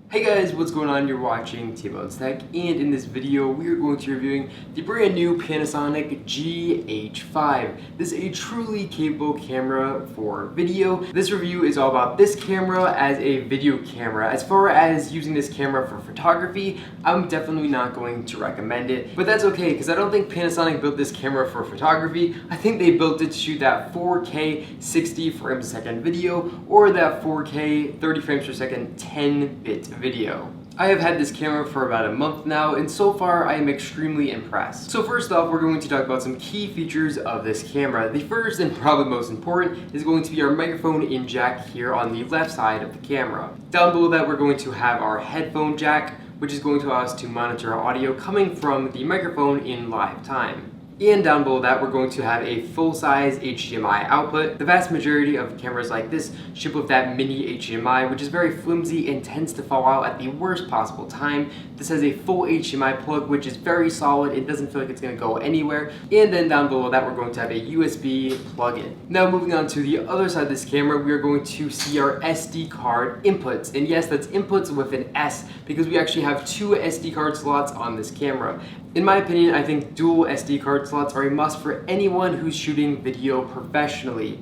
Hey guys, what's going on? You're watching T-Bones Tech, and in this video we are going to be reviewing the brand new Panasonic GH5. This is a truly capable camera for video. This review is all about this camera as a video camera. As far as using this camera for photography, I'm definitely not going to recommend it, but that's okay because I don't think Panasonic built this camera for photography. I think they built it to shoot that 4K 60 frames a second video or that 4K 30 frames per second 10-bit video. I have had this camera for about a month now, and so far I am extremely impressed. So first off, we're going to talk about some key features of this camera. The first and probably most important is going to be our microphone in jack here on the left side of the camera. Down below that, we're going to have our headphone jack, which is going to allow us to monitor our audio coming from the microphone in live time. And down below that, we're going to have a full-size HDMI output. The vast majority of cameras like this ship with that mini HDMI, which is very flimsy and tends to fall out at the worst possible time. This has a full HDMI plug, which is very solid. It doesn't feel like it's going to go anywhere. And then down below that, we're going to have a USB plug-in. Now moving on to the other side of this camera, we are going to see our SD card inputs. And yes, that's inputs with an S, because we actually have two SD card slots on this camera. In my opinion, I think dual SD card slots are a must for anyone who's shooting video professionally.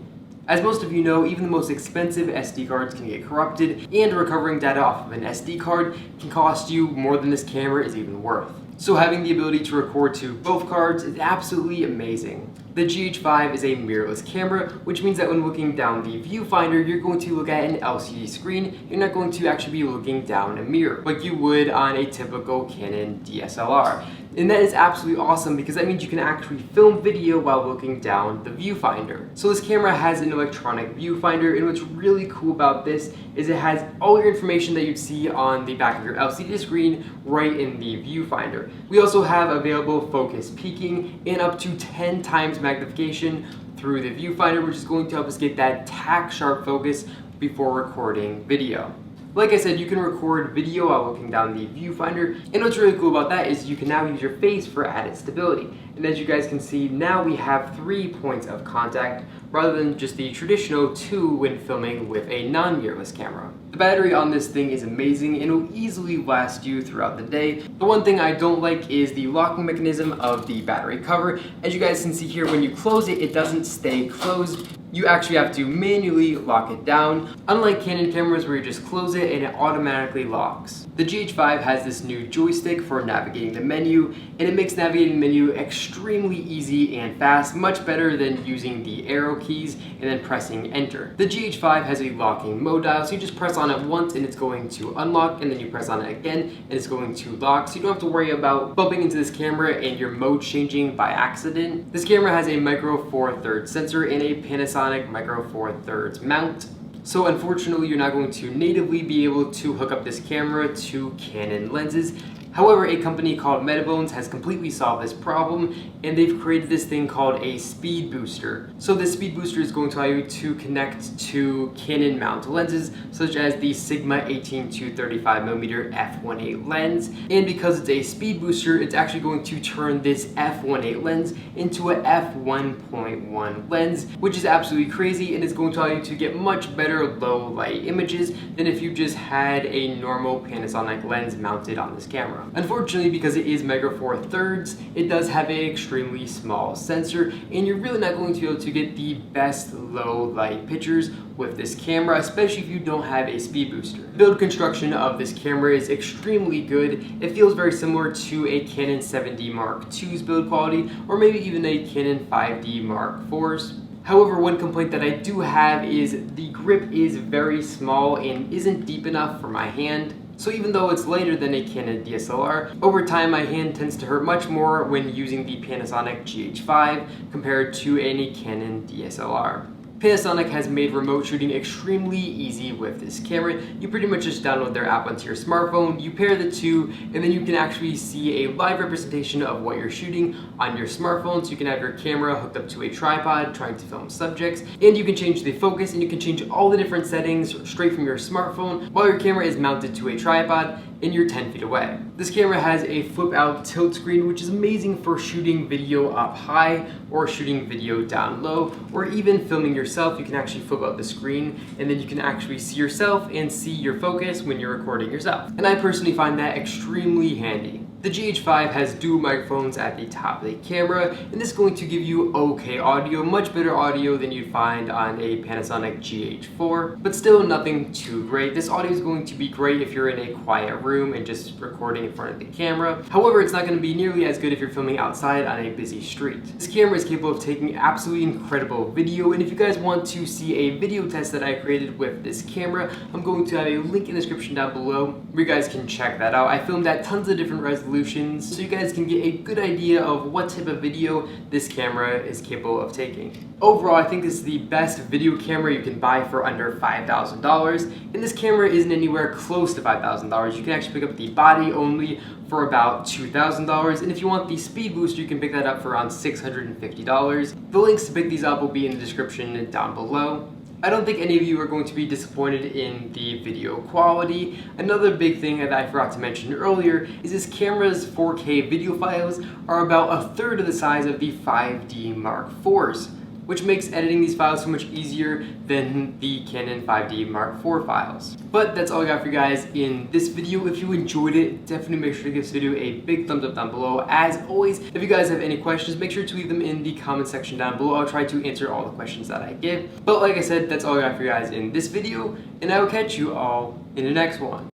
As most of you know, even the most expensive SD cards can get corrupted, and recovering data off of an SD card can cost you more than this camera is even worth. So having the ability to record to both cards is absolutely amazing. The GH5 is a mirrorless camera, which means that when looking down the viewfinder, you're going to look at an LCD screen. You're not going to actually be looking down a mirror like you would on a typical Canon DSLR. And that is absolutely awesome because that means you can actually film video while looking down the viewfinder. So this camera has an electronic viewfinder, and what's really cool about this is it has all your information that you'd see on the back of your LCD screen right in the viewfinder. We also have available focus peaking and up to 10 times magnification through the viewfinder, which is going to help us get that tack sharp focus before recording video. Like I said, you can record video while looking down the viewfinder, and what's really cool about that is you can now use your face for added stability. And as you guys can see, now we have 3 points of contact rather than just the traditional 2 when filming with a non-mirrorless camera. The battery on this thing is amazing and will easily last you throughout the day. The one thing I don't like is the locking mechanism of the battery cover. As you guys can see here, when you close it, it doesn't stay closed. You actually have to manually lock it down, unlike Canon cameras where you just close it and it automatically locks. The GH5 has this new joystick for navigating the menu, and it makes navigating the menu extremely easy and fast, much better than using the arrow keys and then pressing enter. The GH5 has a locking mode dial, so you just press on it once and it's going to unlock, and then you press on it again and it's going to lock, so you don't have to worry about bumping into this camera and your mode changing by accident. This camera has a Micro Four Thirds sensor and a Panasonic Micro Four Thirds mount. So unfortunately, you're not going to natively be able to hook up this camera to Canon lenses. However, a company called Metabones has completely solved this problem, and they've created this thing called a speed booster. So this speed booster is going to allow you to connect to Canon mount lenses, such as the Sigma 18-35mm f1.8 lens. And because it's a speed booster, it's actually going to turn this f1.8 lens into a f1.1 lens, which is absolutely crazy, and it's going to allow you to get much better low light images than if you just had a normal Panasonic lens mounted on this camera. Unfortunately, because it is Micro Four Thirds, it does have an extremely small sensor, and you're really not going to be able to get the best low light pictures with this camera, especially if you don't have a speed booster. The build construction of this camera is extremely good. It feels very similar to a Canon 7D Mark II's build quality, or maybe even a Canon 5D Mark IV's. However, one complaint that I do have is the grip is very small and isn't deep enough for my hand. So even though it's lighter than a Canon DSLR, over time my hand tends to hurt much more when using the Panasonic GH5 compared to any Canon DSLR. Panasonic has made remote shooting extremely easy with this camera. You pretty much just download their app onto your smartphone, you pair the two, and then you can actually see a live representation of what you're shooting on your smartphone. So you can have your camera hooked up to a tripod trying to film subjects, and you can change the focus, and you can change all the different settings straight from your smartphone while your camera is mounted to a tripod and you're 10 feet away. This camera has a flip out tilt screen, which is amazing for shooting video up high or shooting video down low, or even filming your yourself, you can actually flip out the screen and then you can actually see yourself and see your focus when you're recording yourself. And I personally find that extremely handy. The GH5 has dual microphones at the top of the camera, and this is going to give you okay audio, much better audio than you'd find on a Panasonic GH4, but still nothing too great. This audio is going to be great if you're in a quiet room and just recording in front of the camera. However, it's not going to be nearly as good if you're filming outside on a busy street. This camera is capable of taking absolutely incredible video, and if you guys want to see a video test that I created with this camera, I'm going to have a link in the description down below where you guys can check that out. I filmed at tons of different resolutions so you guys can get a good idea of what type of video this camera is capable of taking. Overall, I think this is the best video camera you can buy for under $5,000, and this camera isn't anywhere close to $5,000. You can actually pick up the body only for about $2,000, and if you want the speed booster, you can pick that up for around $650. The links to pick these up will be in the description down below. I don't think any of you are going to be disappointed in the video quality. Another big thing that I forgot to mention earlier is this camera's 4K video files are about a third of the size of the 5D Mark IVs, which makes editing these files so much easier than the Canon 5D Mark IV files. But that's all I got for you guys in this video. If you enjoyed it, definitely make sure to give this video a big thumbs up down below. As always, if you guys have any questions, make sure to leave them in the comment section down below. I'll try to answer all the questions that I get. But like I said, that's all I got for you guys in this video, and I will catch you all in the next one.